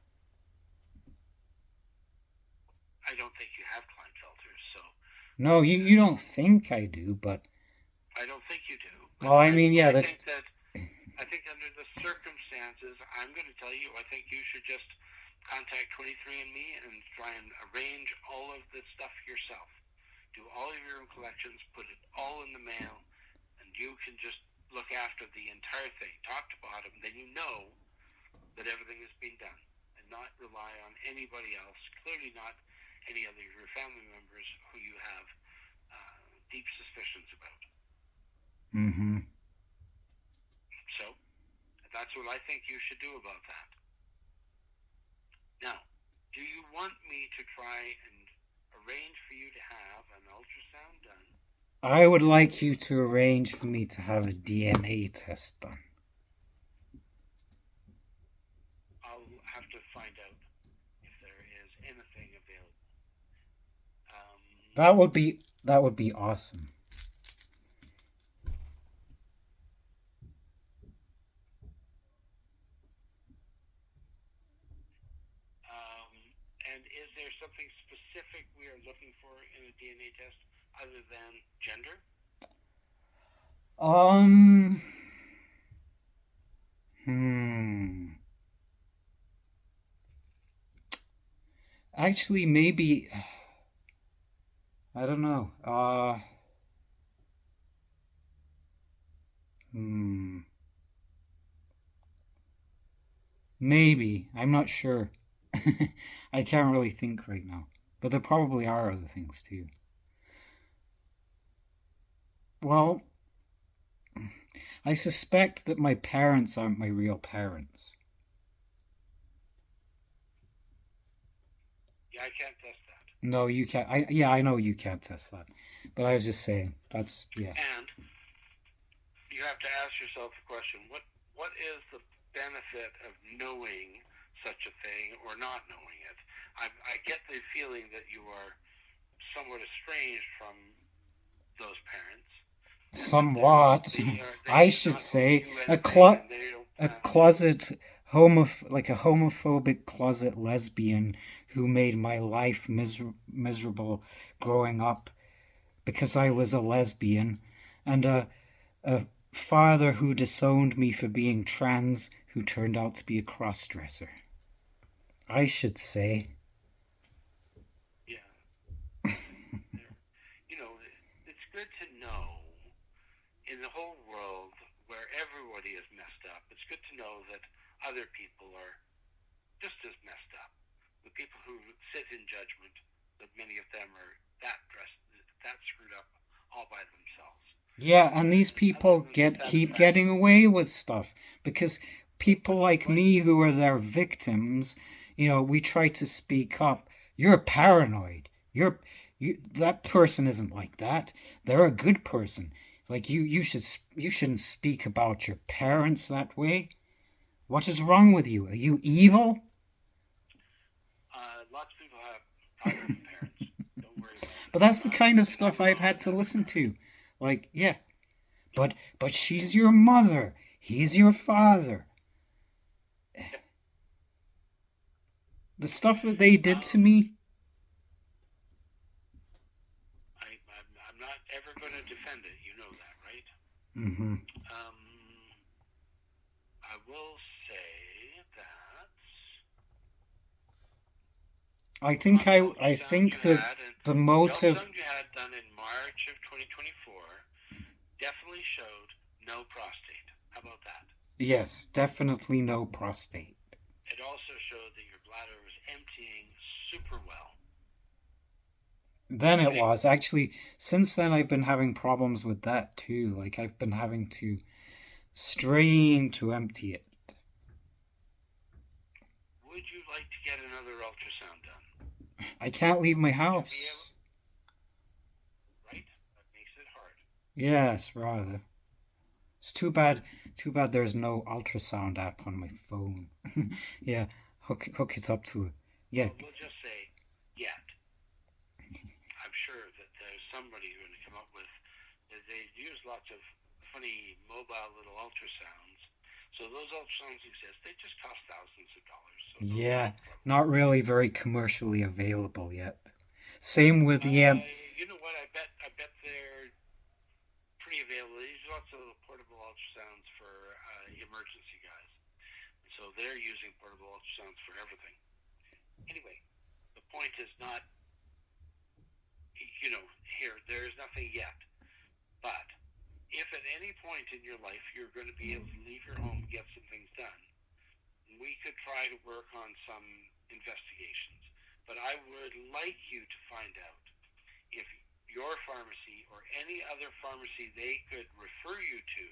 I don't think you have Klinefelters, so No, you don't think I do, but I don't think you do. But well, I mean, yeah, I that. think that I think under the circumstances, I'm going to tell you, I think you should just contact 23andMe and try and arrange all of this stuff yourself. Do all of your own collections, put it all in the mail, and you can just look after the entire thing, top to bottom. Then you know that everything has been done and not rely on anybody else, clearly not any other of your family members who you have deep suspicions about. Mm-hmm. So that's what I think you should do about that. Now, do you want me to try and arrange for you to have an ultrasound done? I would like you to arrange for me to have a DNA test done. I'll have to find out if there is anything available. Um, That would be awesome. um, and is there something specific we are looking for in a DNA test other than gender? Um. Hmm. Actually, maybe I don't know. Hmm. Maybe. I'm not sure. I can't really think right now. But there probably are other things too. Well, I suspect that my parents aren't my real parents. Yeah, I can't test that. No, you can't. Yeah, I know you can't test that. But I was just saying. That's yeah. And you have to ask yourself the question: what is the benefit of knowing such a thing or not knowing it? I get the feeling that you are somewhat estranged from those parents, and that Somewhat. they I do should not owe say you a anything, clo- and they don't a plan on doing it. closet like a homophobic closet lesbian who made my life miserable growing up because I was a lesbian, and a father who disowned me for being trans who turned out to be a cross-dresser. I should say. Yeah, you know, it's good to know in the whole world where everybody is messed up. It's good to know that other people are just as messed up. The people who sit in judgment, that many of them are that screwed up all by themselves. Yeah, and these And other people than the keep satisfaction, getting away with stuff because people like what me who are their victims, we try to speak up. You're paranoid. That person isn't like that. They're a good person. Like you shouldn't speak about your parents that way. What is wrong with you? Are you evil? lots of people have fabulous parents. Don't worry about it. But that's the Not kind of you stuff not I've alone had in to that listen regard. to. Like, yeah, Yeah, but she's your mother. He's your father. yeah. The stuff that they did to Um, me. I'm not ever going to defend it. You know that, right? Hmm. Um, I will say that I on think the I ultrasound you think that had, and the the motive. ultrasound you had done in March of 2024 definitely showed no prostate. How about that? Yes, definitely no prostate. It also showed that your bladder was emptying super well. Then it Okay? was actually since then I've been having problems with that too. Like I've been having to strain to empty it. Would you like to get another ultrasound done? I can't leave my Would you be able, house. right? That makes it hard. Yes, rather. It's too bad. Too bad there's no ultrasound app on my phone. Yeah, hook it up to it. Yeah. Well, we'll just say yet. I'm sure that there's somebody who's going to come up with. They use lots of funny mobile little ultrasounds. So those ultrasounds exist. They just cost thousands of dollars. So no, Yeah, no problem. not really very commercially available yet. Same with the You know what? I bet they're pretty available. There's lots of little portable ultrasounds for emergency guys. So they're using portable ultrasounds for everything. Anyway, the point is not, here, there is nothing yet. But if at any point in your life you're going to be able to leave your home and get some things done, we could try to work on some investigations. But I would like you to find out if your pharmacy or any other pharmacy they could refer you to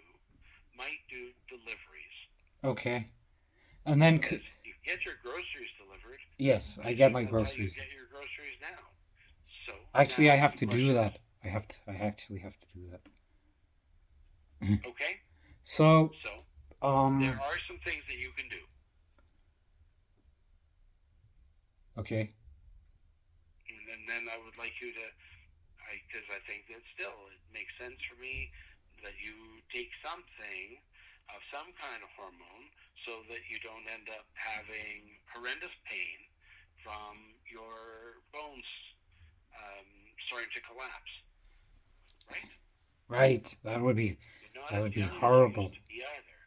might do deliveries. Okay. And then Because you get your groceries delivered. yes, I I get think my allow you to groceries. get your groceries now. So Actually, now I have the to do question is, that. I actually have to do that. okay, So, so there um, are some things that you can do. okay. And then I would like you to, because I think that still it makes sense for me that you take something of some kind of hormone so that you don't end up having horrendous pain from your bones starting to collapse, right? Right. You're not That as would be young as you horrible. used to be either,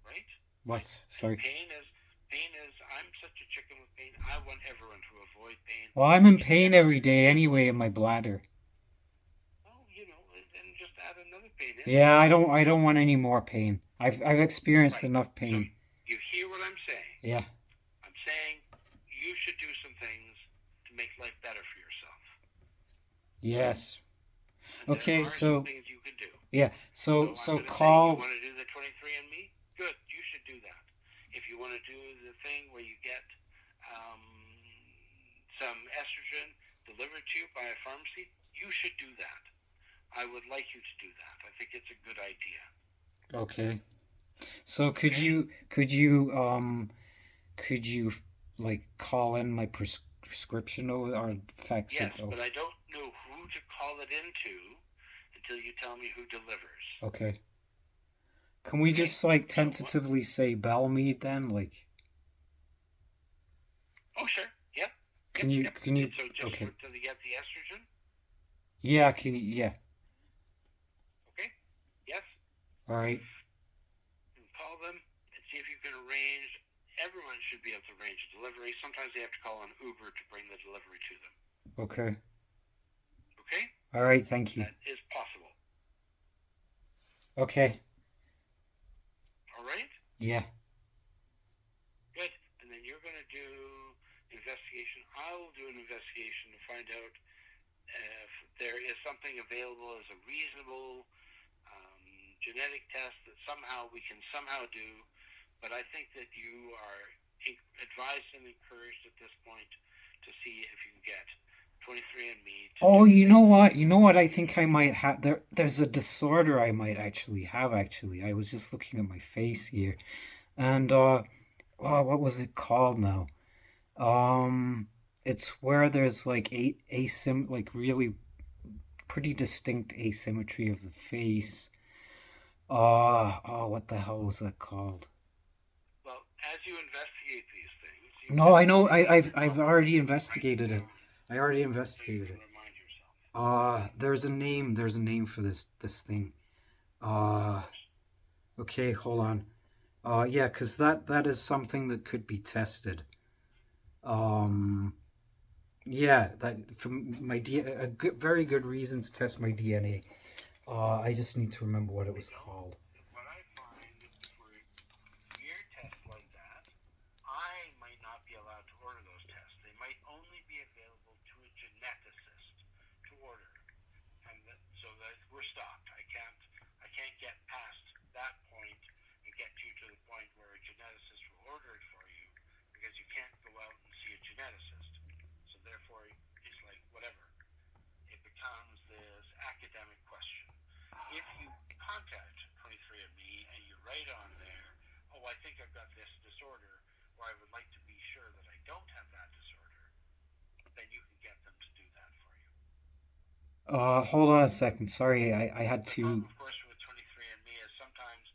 right? What's And sorry? pain is. I'm such a chicken with pain. I want everyone to avoid pain. Well, I'm in It's pain never every day painful. anyway in my bladder. Oh, then just add another pain in. Yeah, I don't want any more pain. I've experienced Right. enough So pain. you hear what I'm saying? Yeah. I'm saying you should do some things to make life better for yourself. Yes. And there Okay, are some so things you can do. yeah. So I'm So going to say, you call want to do the 23andMe? Good, you should do that. If you want to do the thing where you get um, some estrogen delivered to you by a pharmacy, you should do that. I would like you to do that. I think it's a good idea. okay. So could Okay? you like call in my prescription or fax Yes, it over? but I don't know who to call it into until you tell me who delivers. Okay. Can we Okay? just like So what? tentatively say Bellmead then? Like, Oh, sure. Yep. Yep. can you Yep. can you And so just okay. until you get the estrogen. Yeah, can you yeah. Okay. Yes. All right. And call them and see if you can arrange. Everyone should be able to arrange a delivery. Sometimes they have to call an Uber to bring the delivery to them. Okay. Okay? All right, thank you. That is possible. Okay. All right? Yeah. Good. And then you're going to do investigation. I will do an investigation to find out if there is something available as a reasonable genetic test that somehow we can somehow do. But I think that you are advised and encouraged at this point to see if you can get 23andMe to Oh, do you know things. what? You know what I think I might have there's a disorder I might actually have actually. I was just looking at my face here. And oh, what was it called now? It's where there's like like really pretty distinct asymmetry of the face. Oh, what the hell was that called? Well, as you investigate these things, you No, can I know. take I've yourself and already write them investigated it. down I already so you investigated can it. remind yourself. There's a name. There's a name for this thing. Of Uh, course. okay, hold on. Yeah, 'cause that is something that could be tested. Um, yeah, that from my very good reason to test my DNA. I just need to remember what it They was don't. called. What I find for weird tests like that, I might not be allowed to order those tests. They might only be available to a geneticist to order, and so that we're stopped. I can't get past that point and get you to the point where a geneticist will order it for you because you can't go out and see a geneticist. Hold on a second. Sorry, I had The problem, to. of course, with 23andMe is sometimes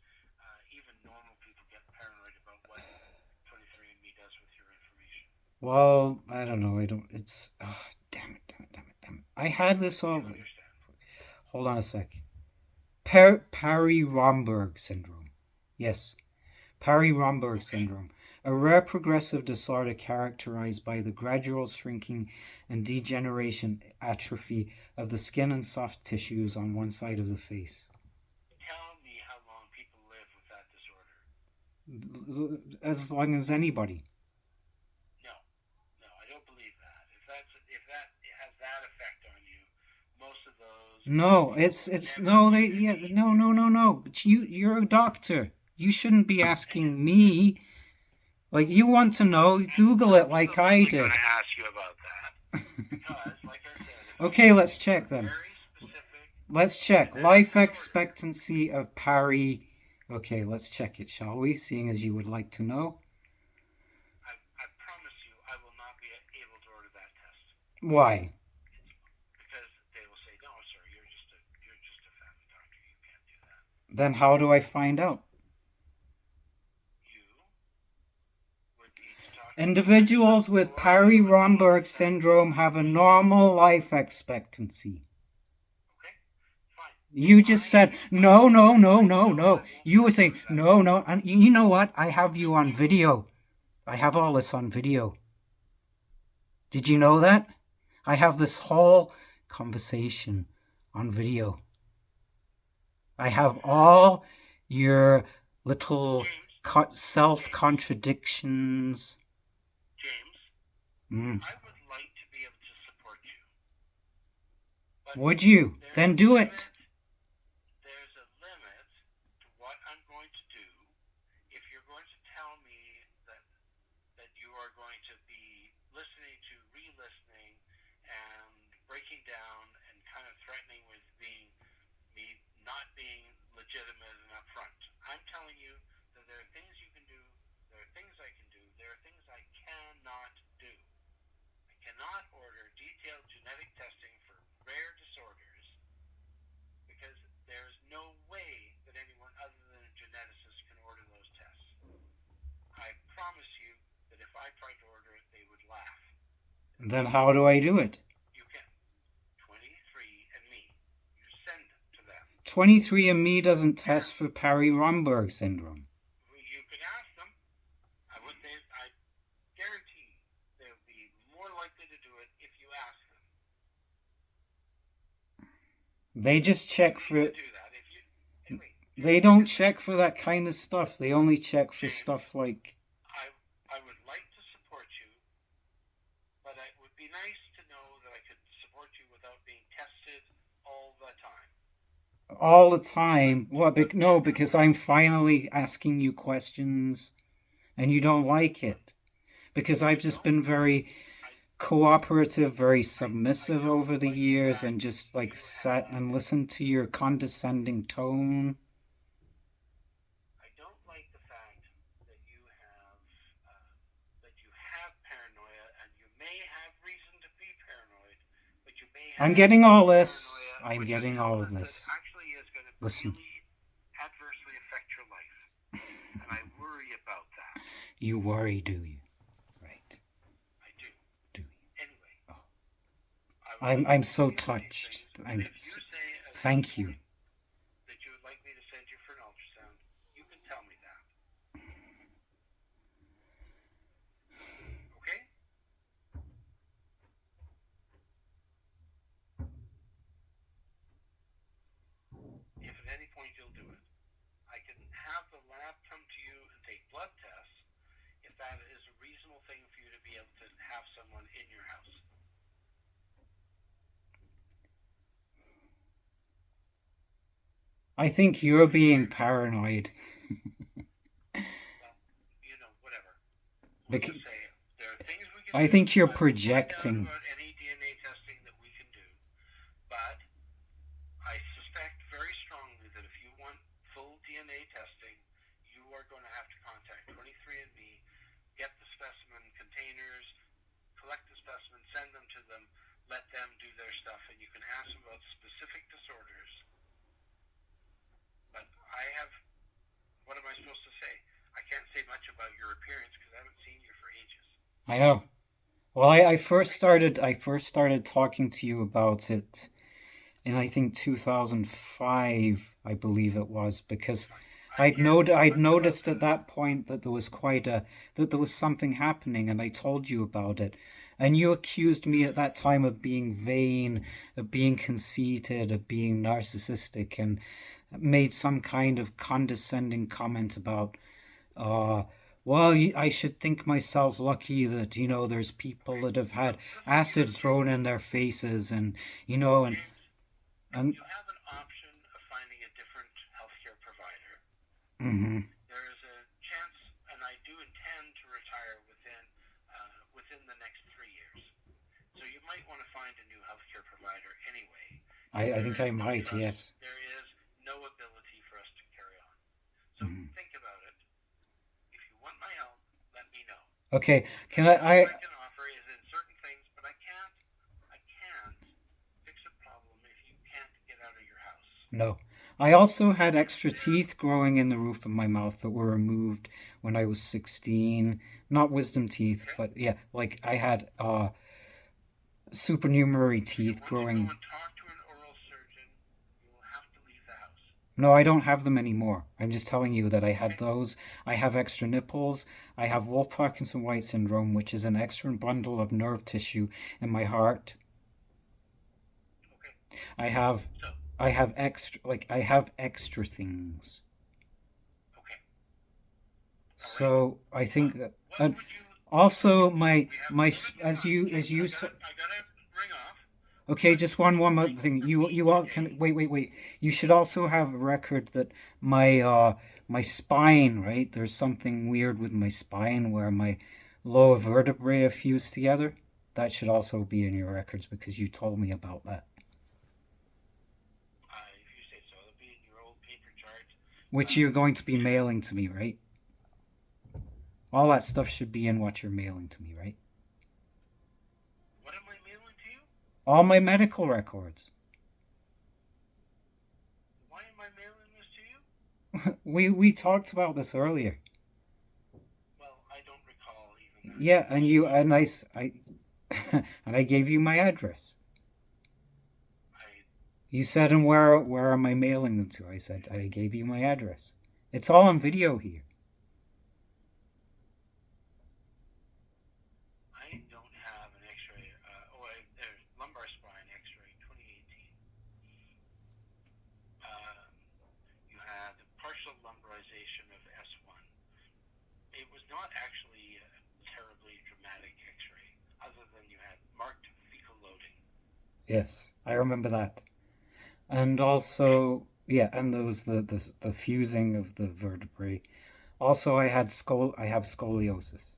even normal people get paranoid about what 23andMe does with your information. Well, I don't know. I don't. It's. Damn it! Damn it! Damn it! Damn it! I had this You all. understand? Hold on a sec. Parry-Romberg syndrome. Yes, Parry-Romberg Okay. syndrome, a rare progressive disorder characterized by the gradual shrinking and degeneration atrophy of the skin and soft tissues on one side of the face. Tell me how long people live with that disorder. As long as anybody. No, no, I don't believe that. If that has that effect on you, most of those No, people it's never no, they need their yeah, teeth. no, no, no, no. You're a doctor. You shouldn't be asking me. Like, you want to know, Google it like I Absolutely going did. to ask you about that because, like I said, if I'm Okay, let's giving you check a then. very specific Let's check. genetic Life disorder, expectancy of Parry. Okay, let's check it, shall we? Seeing as you would like to know. I promise you, I will not be able to order that test Why? because they will say, "No, sir, you're just a family doctor. You can't do that." Then how do I find out? You would need to talk to someone Individuals who with I knew would be Parry-Romberg that syndrome have a normal life expectancy. okay. Fine. You just said, I no, will. no, no, I no, know no. I won't be You were able to saying, order that no, test. no. And you know what? I have you on video. I have all this on video. Did you know that? I have this whole conversation on video. I have all your little self James, contradictions. James, Mm. I would like to be able to support you, but Would you? there's Then a do limit. it. There's a limit to what I'm going to do if you're going to tell me that you are going to be listening to re-listening and breaking down and kind of threatening with being me not being legitimate and upfront. I'm telling you that there are things you can do, there are things I can do, there are things I cannot do. I cannot order detailed genetic testing for rare disorders because there's no way that anyone other than a geneticist can order those tests. I promise you that if I tried to order it, they would laugh. Then how do I do it? You can. 23andMe. You send it to them. 23andMe doesn't test for Parry-Romberg syndrome. You can ask them. I guarantee they'll be more likely to do it if you ask them. They just check for You need to do that. Anyway, They don't check for that kind of stuff. They only check for James, stuff like. I would like to support you, but it would be nice to know that I could support you without being tested all the time. All the time. What? No, because I'm finally asking you questions and you don't like it. Because I've just been very cooperative, very submissive over the years, and just like sat and listened to your condescending tone. I don't like the fact that you have paranoia, and you may have reason to be paranoid, but you may have I'm getting all paranoia this. I'm with getting an all of illness this. that actually is going to Listen. really adversely affect your life, and I worry about that. You worry, do you? Right. I do. Do you? Anyway. Oh. I'm so touched. Thank you. That you would like me to send you for an ultrasound, you can tell me that. Okay? If at any point you'll do it. I can have the lab come to you and take blood tests if that is a reasonable thing for you to be able to have someone in your house. I think you're being paranoid. Well, whatever. We'll just say there are things we can do. I think you're I will find out projecting. about any DNA testing that we can do, but I suspect very strongly that if you want full DNA testing, you are going to have to contact 23andMe, get the specimen containers, collect the specimen, send them to them, let them do their stuff, and you can ask them about I know. Well, I first started talking to you about it in I think 2005, I believe it was, because Yeah, I'd but noticed at that point that there was something happening, and I told you about it, and you accused me at that time of being vain, of being conceited, of being narcissistic, and made some kind of condescending comment about uh, well, I should think myself lucky that, there's people okay. that have So had listen, acid thrown in their faces and, you know, and, James, and, you have an option of finding a different healthcare provider. mm-hmm, There is a chance, and I do intend to retire within the next 3 years. So you might want to find a new healthcare provider anyway, if I there think is I no might, trust, yes. there is no ability for us to carry on. So Hmm. think about it. If you want my help, let me know. Okay, The can best I can offer is in certain things, but I can't fix a problem if you can't get out of your house. no. I also So had extra there, teeth growing in the roof of my mouth that were removed when I was 16. Not wisdom teeth, okay. but yeah, like I had supernumerary If you teeth want to go growing. and talk to an oral surgeon, you will have to leave the house. No, I don't have them anymore. I'm just telling you that I had Okay. those. I have extra nipples. I have Wolff Parkinson White syndrome, which is an extra bundle of nerve tissue in my heart. Okay. I have So I have extra things. okay. All right. So I What think that, what and would you what would you also need? my We have my limited as time. you James, as you s- I gotta ring off. okay, What just would one you more like thing. from me You all today? can wait. You should also have a record that my spine, right? There's something weird with my spine where my lower vertebrae are fused together. That should also be in your records because you told me about that. If you say so, it'll be in your old paper chart. Which you're going to You be should. mailing to me, right? All that stuff should be in what you're mailing to me, right? What am I mailing to you? All my medical records. Why am I mailing this to you? We talked about this earlier. Well, I don't recall even that Yeah, and you conversation. and I and I gave you my address. I You said, and where am I mailing them to? I said, I gave you my address. It's all on video here. I don't have an X-ray. There's lumbar spine X-ray 2018. Um, you had partial lumbarization of S1. It was not actually a terribly dramatic X-ray, other than you had marked fecal loading. Yes, I remember that. And Okay. also, yeah, and there was the fusing of the vertebrae. Also, I have scoliosis.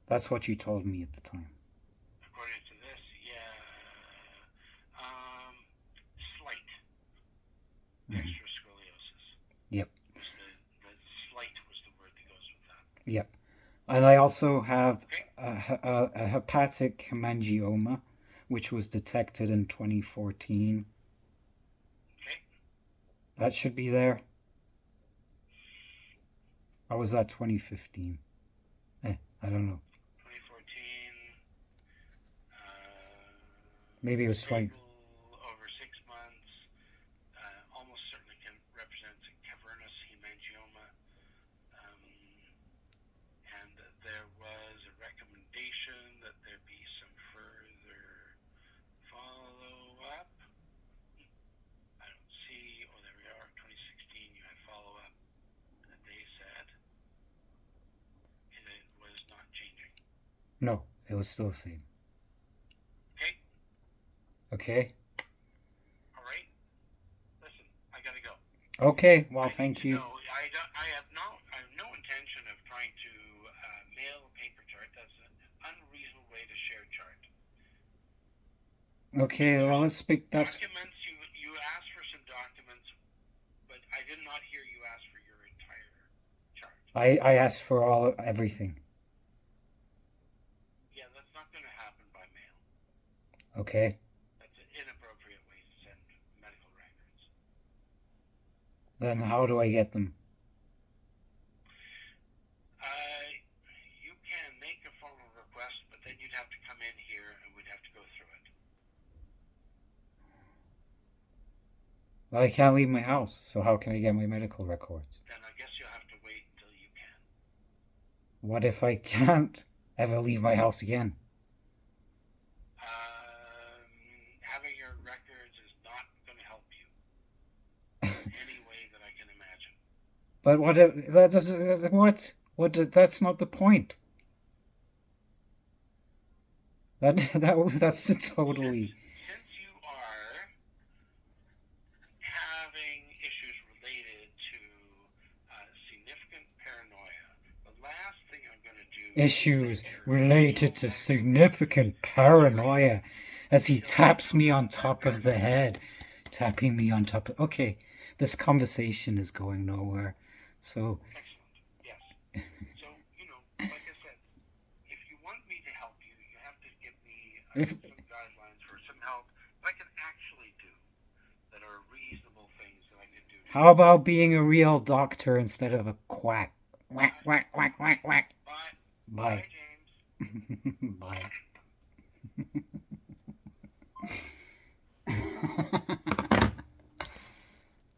That's what you told me at the time. According to this, yeah, um, slight Hmm. extra scoliosis Yep, was the slight was the word that goes with that. yep. And I also have Okay. a hepatic hemangioma, which was detected in 2014. Okay. That should be there. Or was that 2015? I don't know. 2014. Maybe it was 20. Stable over 6 months. Almost certainly can represent a cavernous hemangioma. Um, and there was a recommendation that there be some further follow up. I don't see. Oh, there we are. 2016, you had follow up. And they said it was not changing. No, it was still the same. Okay. Okay. All right. Listen, I gotta go. Okay, well, I need thank to you. know. I have no intention of trying to mail a paper chart. That's an unreasonable way to share chart. Okay, well, There's let's speak. documents. You asked for some documents, but I did not hear you ask for your entire chart. I asked for everything. Yeah, that's not going to happen by mail. Okay. That's an inappropriate way to send medical records. Then how do I get them? Uh, you can mail Well, I can't leave my house, so how can I get my medical records? Then I guess you'll have to wait until you can. What if I can't ever leave my house again? Having your records is not going to help you in any way that I can imagine. But what if that doesn't? What? That's not the point. That's totally. Since you are having issues related to significant paranoia, the last thing I'm going to do Issues related to significant paranoia as he taps me on top of the head. Tapping me on top of... Okay, this conversation is going nowhere. So... Excellent, yes. So, like I said, if you want me to help you, you have to give me some guidelines for some help that I can actually do that are reasonable things that I can do. How about being a real doctor instead of a quack? Whack, whack, whack, whack, whack. Bye. Bye. Bye, James. Bye.